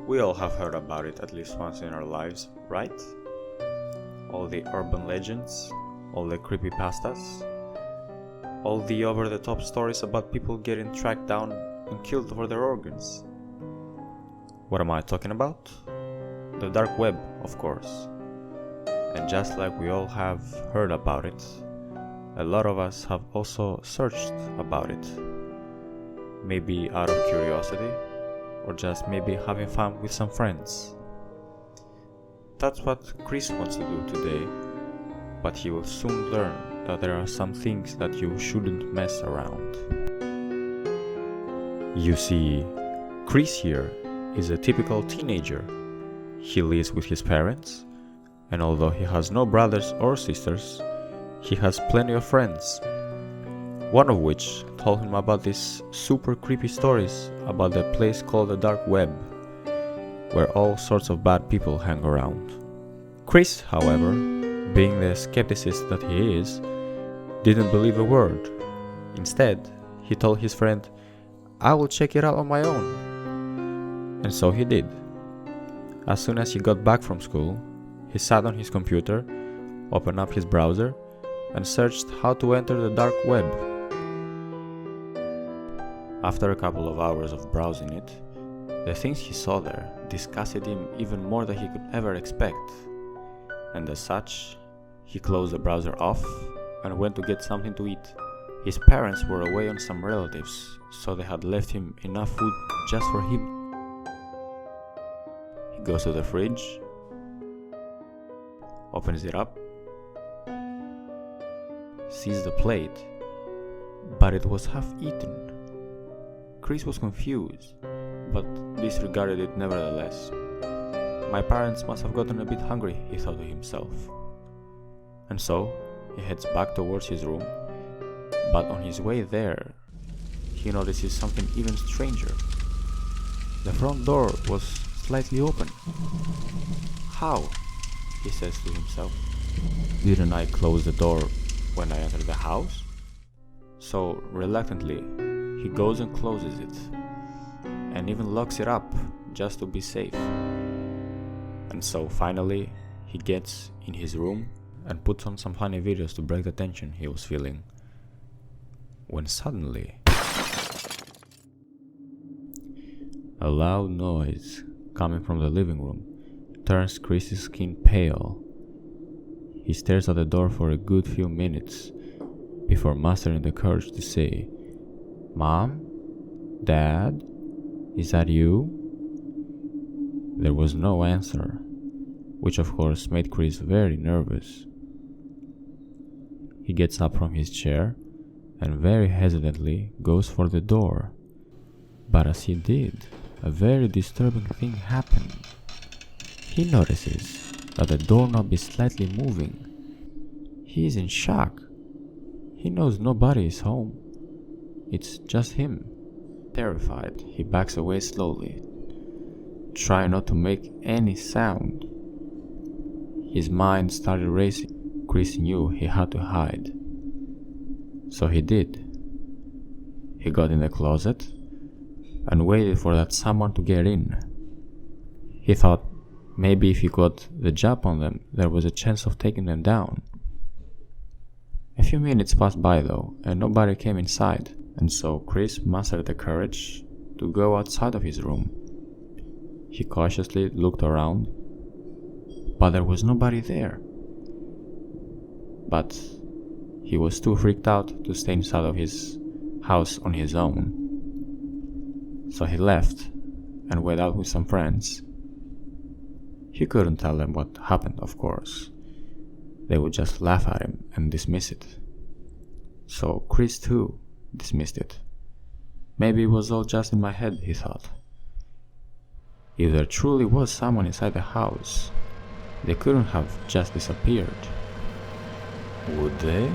We all have heard about it at least once in our lives, right? All the urban legends, all the creepypastas, all the over-the-top stories about people getting tracked down and killed for their organs. What am I talking about? The dark web, of course. And just like we all have heard about it, a lot of us have also searched about it. Maybe out of curiosity, or just maybe having fun with some friends. That's what Chris wants to do today, but he will soon learn that there are some things that you shouldn't mess around. You see, Chris here is a typical teenager. He lives with his parents, and although he has no brothers or sisters, he has plenty of friends. One of which told him about these super creepy stories about the place called the dark web, where all sorts of bad people hang around. Chris, however, being the skepticist that he is, didn't believe a word. Instead, he told his friend, "I will check it out on my own." And so he did. As soon as he got back from school, he sat on his computer, opened up his browser, and searched how to enter the dark web. After a couple of hours of browsing it, the things he saw there disgusted him even more than he could ever expect. And as such, he closed the browser off and went to get something to eat. His parents were away on some relatives, so they had left him enough food just for him. He goes to the fridge, opens it up, sees the plate, but it was half eaten. Chris was confused, but disregarded it nevertheless. My parents must have gotten a bit hungry, he thought to himself. And so, he heads back towards his room, but on his way there, he notices something even stranger. The front door was slightly open. How? He says to himself. Didn't I close the door when I entered the house? So, reluctantly, he goes and closes it, and even locks it up just to be safe. And so finally, he gets in his room and puts on some funny videos to break the tension he was feeling. When suddenly, a loud noise coming from the living room turns Chris's skin pale. He stares at the door for a good few minutes before mustering the courage to say, "Mom? Dad? Is that you?" There was no answer, which of course made Chris very nervous. He gets up from his chair and very hesitantly goes for the door. But as he did, a very disturbing thing happened. He notices that the doorknob is slightly moving. He is in shock. He knows nobody is home. It's just him. Terrified, he backs away slowly, trying not to make any sound. His mind started racing. Chris knew he had to hide. So he did. He got in the closet and waited for that someone to get in. He thought maybe if he got the jump on them, there was a chance of taking them down. A few minutes passed by though, and nobody came inside. And so Chris mustered the courage to go outside of his room. He cautiously looked around, but there was nobody there. But he was too freaked out to stay inside of his house on his own. So he left and went out with some friends. He couldn't tell them what happened, of course. They would just laugh at him and dismiss it. So Chris too dismissed it. Maybe it was all just in my head, he thought. If there truly was someone inside the house, they couldn't have just disappeared. Would they?